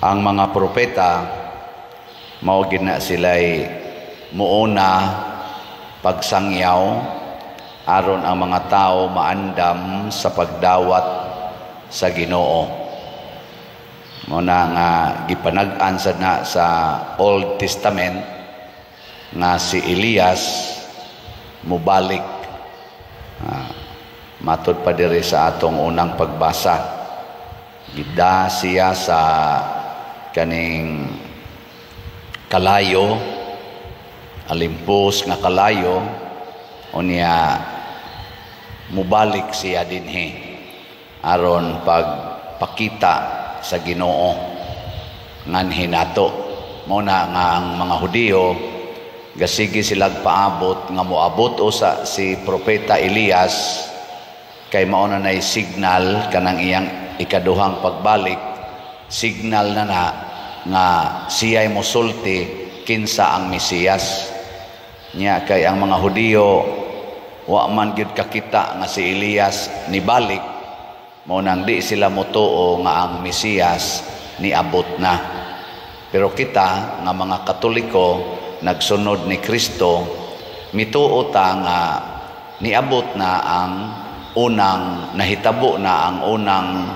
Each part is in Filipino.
Ang mga propeta mao gina sila'y muuna pagsangyaw aron ang mga tao maandam sa pagdawat sa Ginoo. Muna nga gipanag-an sad na sa Old Testament nga si Elias mubalik. Matud pa diri sa atong unang pagbasa. Gida siya sa kaning kalayo, alimpos nga kalayo, unya mubalik siya dinhi aron pagpakita sa Ginoo nganhi nato. Muna nga ang mga Hudiyo gasigi silag paabot nga moabot usa si propeta Elias kay mao na nay signal kanang iyang ikaduhang pagbalik, signal na nga siya'y mosulti kinsa ang Mesiyas. Nya kay ang mga Hudiyo wa man gyud kakita nga si Elias nibalik, mao nang di sila motuo nga ang Mesiyas niabot na. Pero kita nga mga Katoliko nagsunod ni Kristo, mituo ta nga niabot na ang unang nahitabo na ang unang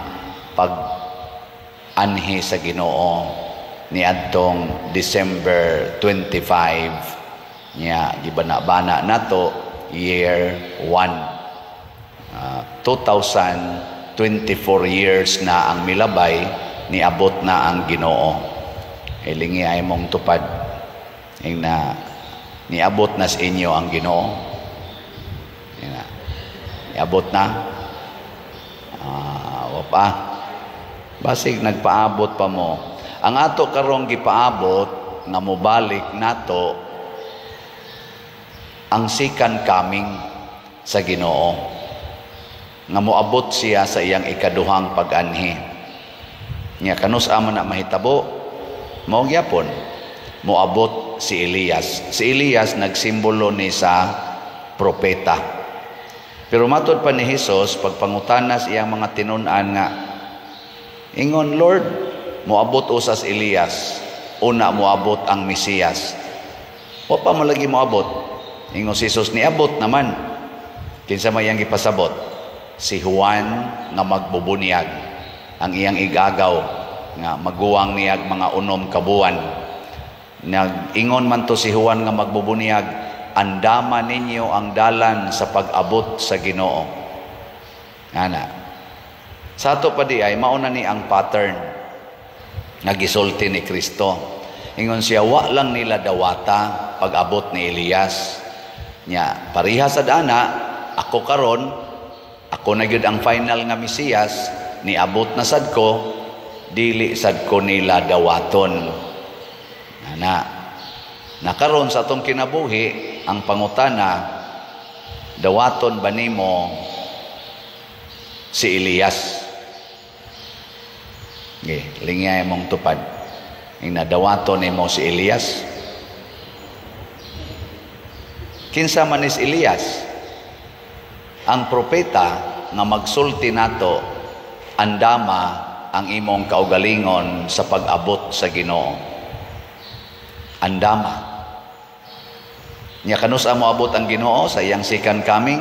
pag-anhi sa Ginoo niadtong December 25 nya gibana-bana nato year 1. 2024 years na ang milabay niabot na ang Ginoo. Ilingi ay mong tupad ing na niabot na sa inyo ang Ginoo. Abot na. Wapa. Basig nagpaabot pa mo. Ang ato karong gipaabot nga mobalik nato ang second coming sa Ginoo. Nga moabot siya sa iyang ikaduhang pag-anhi. Nya kanus amo na mahitabo mao gyapon moabot si Elias. Si Elias nagsimbolo ni sa propeta. Pero matod pa ni Jesus, pagpangutanas iyang mga tinun-an nga, ingon, Lord, moabot usas Elias, una moabot ang Mesiyas. O pa malagi moabot? Ingon si Jesus, niabot naman. Kinsa mayang ipasabot? Si Juan nga magbubunyag, ang iyang igagaw, nga maguwang niyag mga unom kabuan. Nag-ingon man to si Juan nga magbubunyag, andaman ninyo ang dalan sa pag-abot sa Ginoo. Ana. Sa ato pa di ay mauna ni ang pattern nga gisulti ni Kristo. Ingon siya wa lang nila dawata pag-abot ni Elias. Nya pareha sad ana ako karon ako na gyud ang final nga Mesiyas niabot na sad ko dili sad ko nila dawaton. Ana. Nakaroon sa atong kinabuhi ang pangutana, dawaton ba nimo si Elias? Lingay mong tupad. Ing nadawaton nimo si Elias. Kinsa man is Elias? Ang propeta nga magsulti nato andama ang imong kaugalingon sa pag-abot sa Ginoo. Andama. Nya kanus amo abot ang Ginoo sa iyang second coming,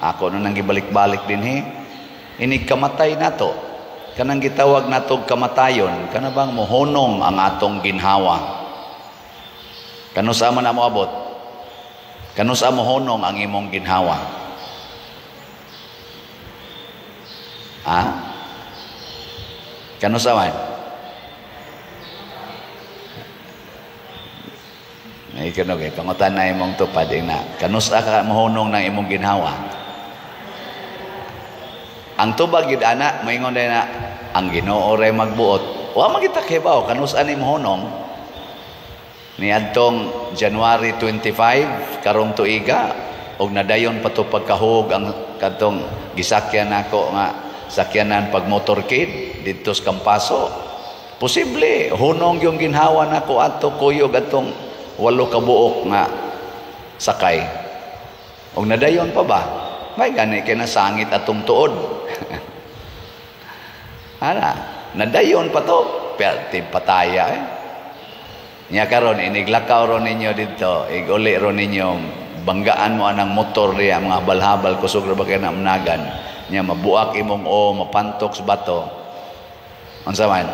ako no nang gibalik-balik dinhi. Ini kamatay nato. Kanang gitawag nato kamatayon, kana bang mohonong ang atong ginhawa. Kanus amo na mo abot? Kanus amo honong ang imong ginhawa? Kanus aman? Ikaw kay pangutan na imong tupad na kanusa ka mohunong ng imong ginhawa. Ang tubag gid ana moingon na ang Ginoo ray magbuot. Wa magita kibaw kanusa ni mohunong niadtong January 25 karong tuiga og nadayon pa to pagkahug ang kadtong gisakyan nako nga sakyanan pag motorcade didto sa Campaso. Posible hunong yung ginhawa nako adto kuyog atong 8 ka buok nga sakay. Og nadayon pa ba? May gani kay nasangit atong tuod. Ana, nadayon pa to. perti pataya Nya karon iniglakaw ron ninyo dito, iguli ron ninyo, banggaan mo anang motor niya, mga habal-habal, kusog na ba kayo na managan. Nya mabuak imong mapantok sa bato. Unsa man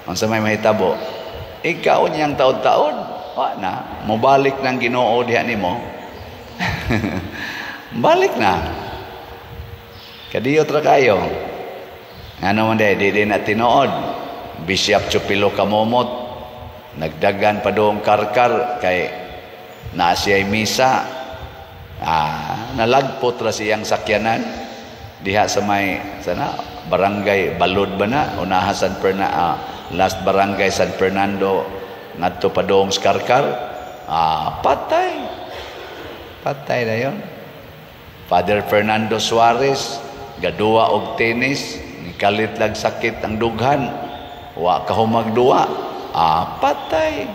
may mahitabo. Ikaw niyang taon-taon, na, mubalik ng Ginoo diha nimo. Balik na. Kadiyot ra kayo. Ano man di na tinuod. Bishop Chupilo Kamomot, nagdagan pa doong karkar kay naasiyay misa. Nalagpot ra siyang sakyanan diha sa may barangay Balod ba na unaha last barangay San Fernando ngadto pa doong karkar. Patay na yon. Father Fernando Suarez gaduwa og tenis, nikalit lag sakit ang dughan, wa kahumagduwa. Patay.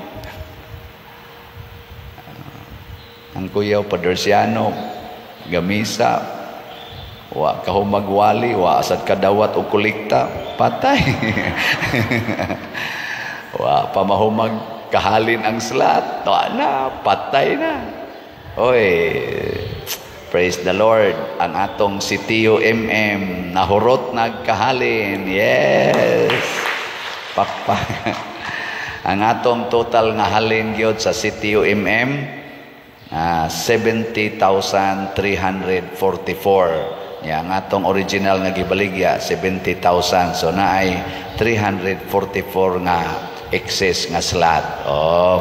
Ang kuyaw Padersiano gamisa, wa kahumagwali, wa asad kadawat o kulikta, patay. Wa pamahumag kahalin ang slat, patay na. Oy, praise the Lord. Ang atong si Tio MM nahurot nagkahalin. Yes. Ang atong total nga halin gyud sa City UMM 70,344. Ang atong original nga gibaligya 70,000. So naay 344 nga excess nga slot.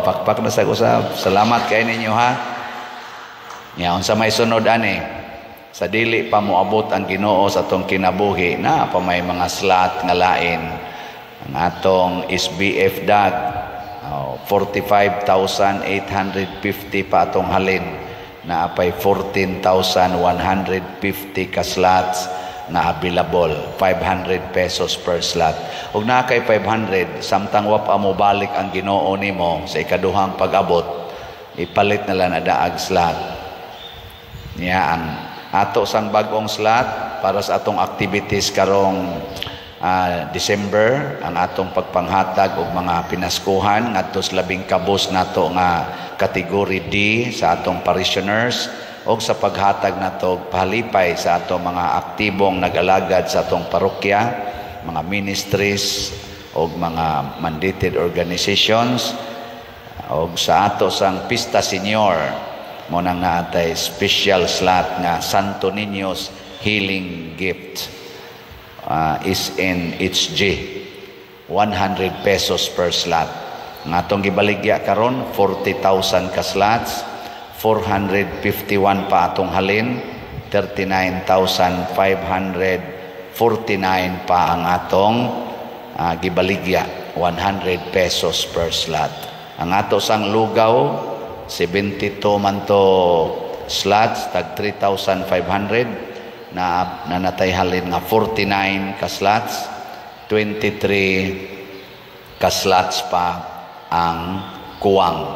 Pakpak na sa usab. Salamat kay ninyo ha. Unsa may sunod ani? Sa dili pa moabot ang Ginoo sa atong kinabuhi na pa may mga slot nga lain. Ang atong SBF DAG 45,850 pa atong halin, na apay 14,150 ka slots na available, 500 pesos per slot. Ug na kay 500 samtang wa pa mo balik ang Ginoo nimo sa ikaduhang pag-abot, ipalit na lang na daag slot. Ang ato sang bag-ong slot para sa atong activities karong December, ang atong pagpanghatag og mga pinaskuhan ngadto sa labing kabus nato nga category D sa atong parishioners, og sa paghatag nato og pahalipay sa atong mga aktibong nag-alagad sa atong parokya, mga ministries og mga mandated organizations, og sa ato sang Pista Senior mo nang naatay special slot nga Santo Niño's Healing Gift. Is in HG 100 pesos per slot. Nga atong gibaligya karon 40,000 ka slots, 451 pa atong halin, 39,549 pa ang atong gibaligya, 100 pesos per slot. Ang ato sang lugaw 72 man to slots, tag 3,500 na natay halin nga 49 ka slots, 23 ka slots pa ang kuwang.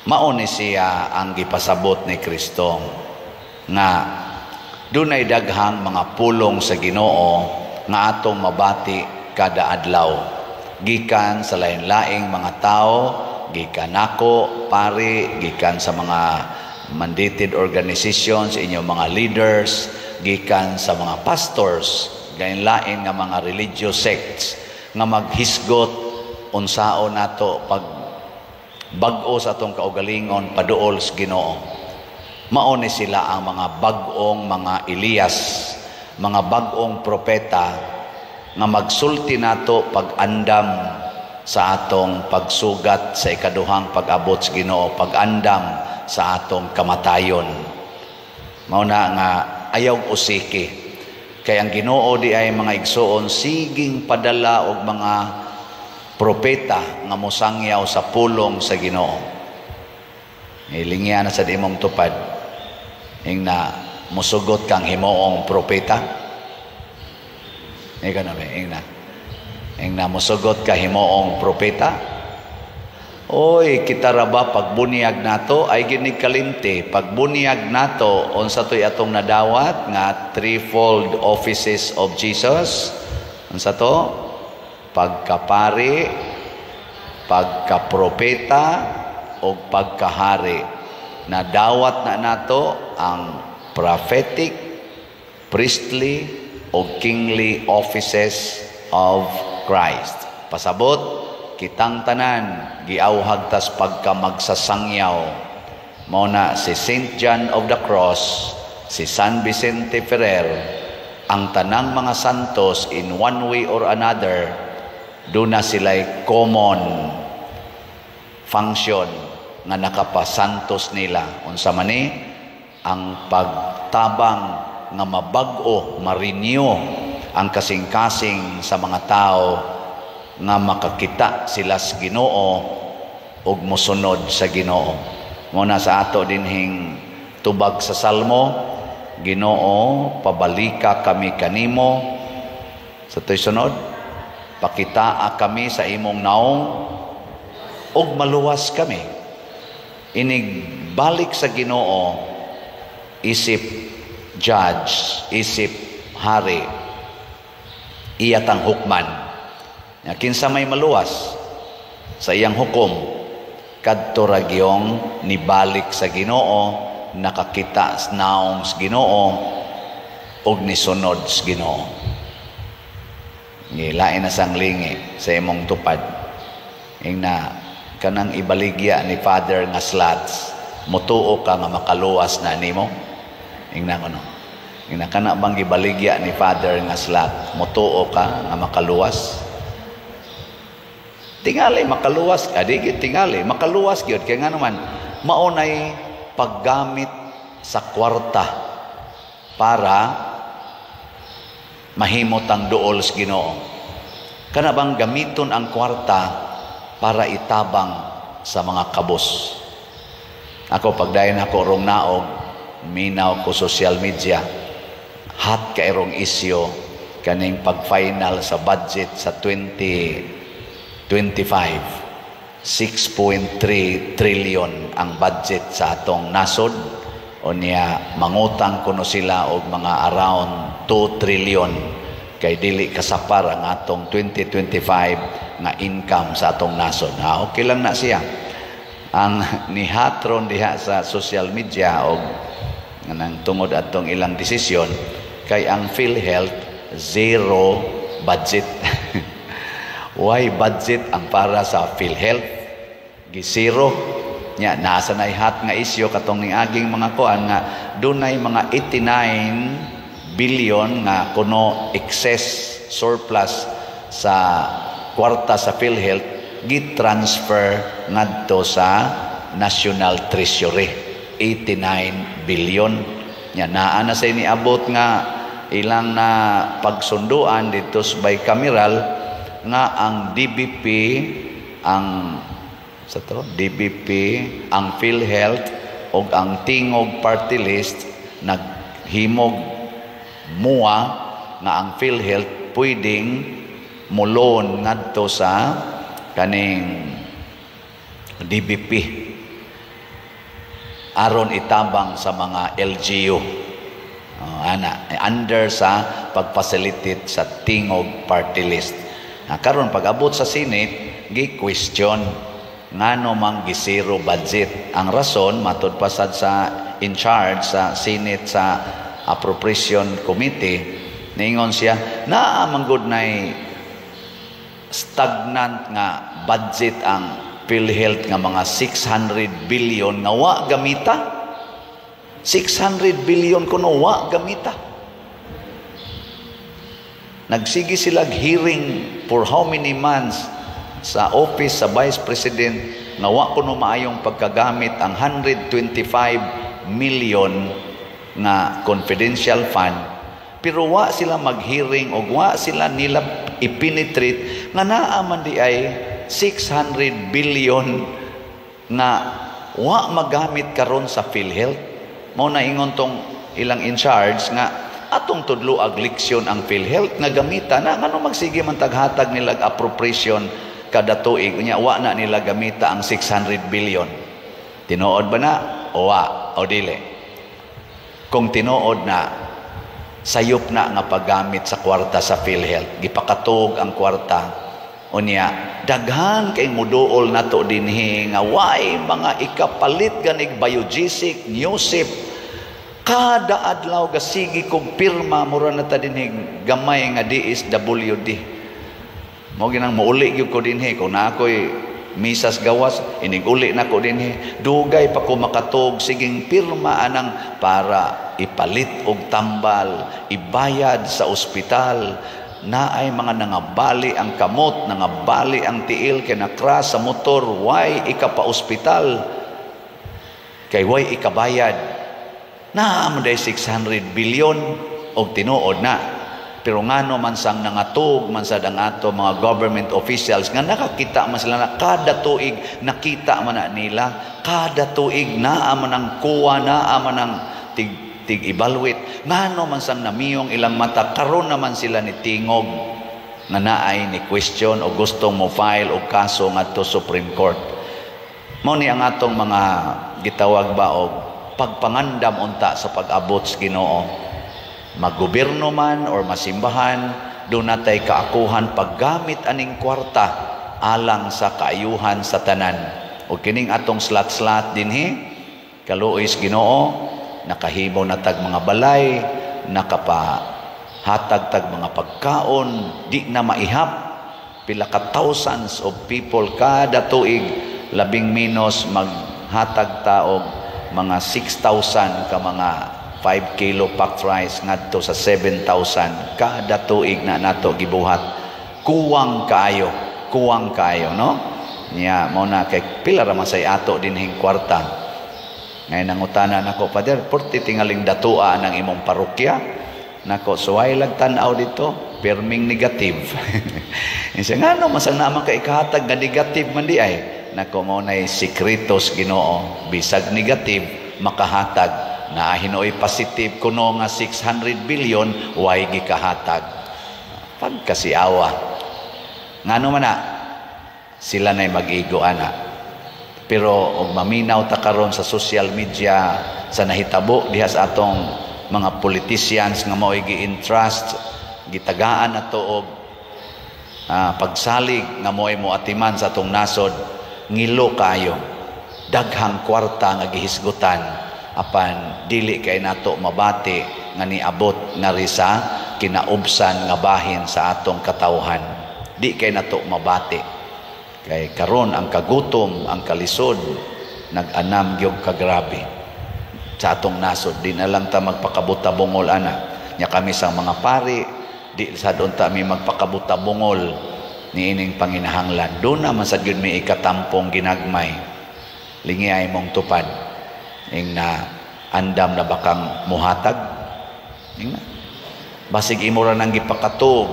Mao ni siya ang gipasabot ni Kristo nga dunay daghang mga pulong sa Ginoo nga atong mabati kada adlaw, gikan sa lain-laing mga tao, gikan nako pari, gikan sa mga mandated organizations, inyong mga leaders, gikan sa mga pastors, gayon-lain nga mga religious sects nga maghisgot unsao nato pag bag-o sa atong kaugalingon paduol sa Ginoo. Mao ni sila ang mga bag-ong mga Elias, mga bag-ong propeta nga magsulti nato pag-andam sa atong pagsugat sa ikaduhang pag-abot sa Ginoo, pag-andam sa atong kamatayon. Mao na nga ayaw usiki, kay ang Ginoo di ay mga igsoon siging padala og mga propeta nga mosangyaw sa pulong sa Ginoo. Ilingya na sa imong tupad ing na musugot kang himuong propeta. Ika na ba ing na musugot ka himuong propeta. Oy, kita ra ba pagbunyag nato ay ginig kalimti, pagbunyag nato unsa toy atong nadawat nga threefold offices of Jesus. Unsa to? pagkapari, pagkapropeta, o pagkahari. Nadawat na nato ang prophetic, priestly, o kingly offices of Christ. Pasabot, kitang tanan, giawhag tas pagka magsasangyaw. Muna si St. John of the Cross, si San Vicente Ferrer, ang tanang mga santos in one way or another, doon na sila'y common function nga nakapasantos nila. Unsa man ni ang pagtabang nga mabag-o, ma-renew ang kasing-kasing sa mga tao nga makakita sila sa Ginoo ug mosunod sa Ginoo. Muna sa ato dinhing tubag sa Salmo, Ginoo, pabalika kami kanimo. Sa to'y sunod, pakitaa kami sa imong naong ug maluwas kami. Inigbalik sa Ginoo, isip judge, isip hari, iyatang hukman. Kinsa may maluwas sa iyang hukom, kadto ra gyong nibalik sa Ginoo, nakakita sa naong sa Ginoo ug nisunod sa Ginoo. Gilain na sang lingi sa imong tupad. Ingna kanang ibaligya ni Father nga slots, mutuo ka nga makaluwas na nimo. Ingna ko no. Ingna kana bang ibaligya ni Father nga slot, mutuo ka nga makaluwas. Tingali makaluwas, adigit tingali makaluwas gyud kay nga naman maunay paggamit sa kwarta para mahimot ang duol sa Ginoo. Kana bang gamiton ang kwarta para itabang sa mga kabos. Ako pagdayon ako rong naog, minaw ko social media, hot kay rong isyo kaning pag-final sa budget sa 2025. 6.3 trillion ang budget sa atong nasod. O niya, mangutang kuno sila og mga around 2 trillion kay dili kasapar ang atong 2025 nga income sa atong nasod. Okay lang na siya. Ang nihatron diha sa social media og nang tungod atong ilang desisyon kay ang PhilHealth zero budget. Why budget ang para sa PhilHealth? Gisiro. Nya nasa na ihat nga isyo katong ning aging mga kuan nga dunay mga 89 billion nga kuno excess surplus sa kwarta sa PhilHealth gi-transfer ngadto sa National Treasury. 89 billion. Nya naa na sa iniabot nga ilang na pagsunduan dito sa bicameral nga ang DBP ang ang PhilHealth o ang Tingog Party List naghimog mua nga ang PhilHealth pwedeng mulon ngadto sa kaning DBP aron itabang sa mga LGU under sa pag-facilitate sa Tingog Party List. Karon pag-abot sa Senate gi-question ngano mang gisiro budget. Ang rason matud pasad sa in charge sa Senate sa Appropriation Committee ningon siya naa manggod nay stagnant nga budget ang PhilHealth nga mga 600 billion nga wa gamita. 600 billion kuno wa gamita. Nagsigi sila hearing for how many months sa office sa Vice President nga wa kuno maayong pagkagamit ang 125 million nga confidential fund, pero wa sila mag-hearing o wa sila nila ipenetrate nga naa man di ay 600 billion nga wa magamit karon sa PhilHealth. Mao na ingon tong ilang in charge nga atong tudloag leksyon ang PhilHealth nga gamita na ngano magsige man taghatag nila appropriation kada tuig unya wa na nila gamita ang 600 billion. Tinuod ba na o wa o dili? Kung tinuod na, sayop na nga paggamit sa kwarta sa PhilHealth, gipakatug ang kwarta Unya, daghan kay muduol nato dinhi nga way mga ikapalit ganig biogesic newsip kada adlaw gasigi kog pirma mura na ta dinhi gamay nga DSWD. Mo ginang muuli gyud ko dinhi kung na ako'y misas gawas inig uli na ko dinhi dugay pa ko makatog siging pirma anang para ipalit og tambal, ibayad sa ospital. Na ay mga nangabali ang kamot, nangabali ang tiil, kay nakras sa motor, why ika-pa-ospital, kay why ikabayad. Na amanday 600 billion og tinuod na. Pero ngano man sang nangatog, man sa dangato mga government officials, nga nakakita man sila na kada tuig, nakita man na nila, kada tuig naa man ang kuwa, naa man ang tig-evaluate. Ngano man sang namiyong ilang mata, karon naman sila ni tingog nga naay ni question o gustong mo file o kaso ngadto Supreme Court. Mao ni ang atong mga gitawag ba og pagpangandam unta sa pag-abot sa Ginoo. Maggobyerno man or masimbahan, doon natay kaakuhan paggamit aning kwarta alang sa kaayuhan sa tanan. O kining atong slat-slat dinhi, kaluoy sa Ginoo, nakahimo na tag mga balay, nakapahatag tag mga pagkaon, di na maihap, pila ka thousands of people kada tuig, labing minos maghatag taog mga 6,000 ka mga 5 kilo packed rice ngadto sa 7,000 kada tuig na nato gibuhat. Kuwang kaayo, no? Nya mo na kay pila ra man say ato dinhing kwarta. Ngayon nangutana nako, Father, porti tingaling datua ng imong parokya. Nako, suway lang tanaw dito, perming negative. Isa nga no, masang naman ka ikahatag nga negative man di ay. Nako mo na'y sikretos Ginoo, bisag negative, makahatag. Na hinoy positive kuno nga 600 billion, way gikahatag. Pagkasiawa. Nga no man na, sila na'y mag-igo ana. Pero og maminaw ta karon sa social media sa nahitabo diha sa atong mga politicians nga mao gi-entrust gitagaan nato og pagsalig nga mo'y moatiman sa atong nasod, ngilo kayo daghang kwarta nga gihisgutan apan dili kay nato mabati nga niabot na risa kinaubsan nga bahin sa atong katawhan. Di kay nato mabati. Kay karon ang kagutom, ang kalisod, nag-anam gyud kagrabe sa atong nasod. Di na lang ta magpakabuta-bungol ana. Nya kami sang mga pari, di sa doon ta mi magpakabuta-bungol niining panginahanglan. Doon naman sa gyud mi ikatampong ginagmay. Lingi ay mong tupad. Ing na andam na bakang muhatag. Ing na. Basig imo ra nang gipakatog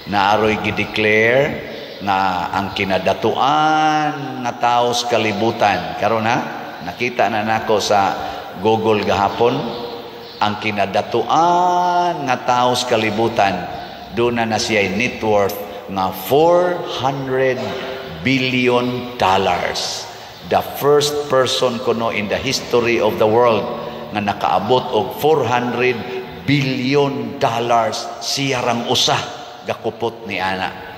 na aroy gi-declare na ang kinadatuan nga taos kalibutan karon ha nakita na nako sa Google gahapon ang kinadatuan nga taos kalibutan doon na siya net worth nga $400 billion. The first person kuno in the history of the world nga nakaabot og $400 billion siya rang usa gakupot ni ana.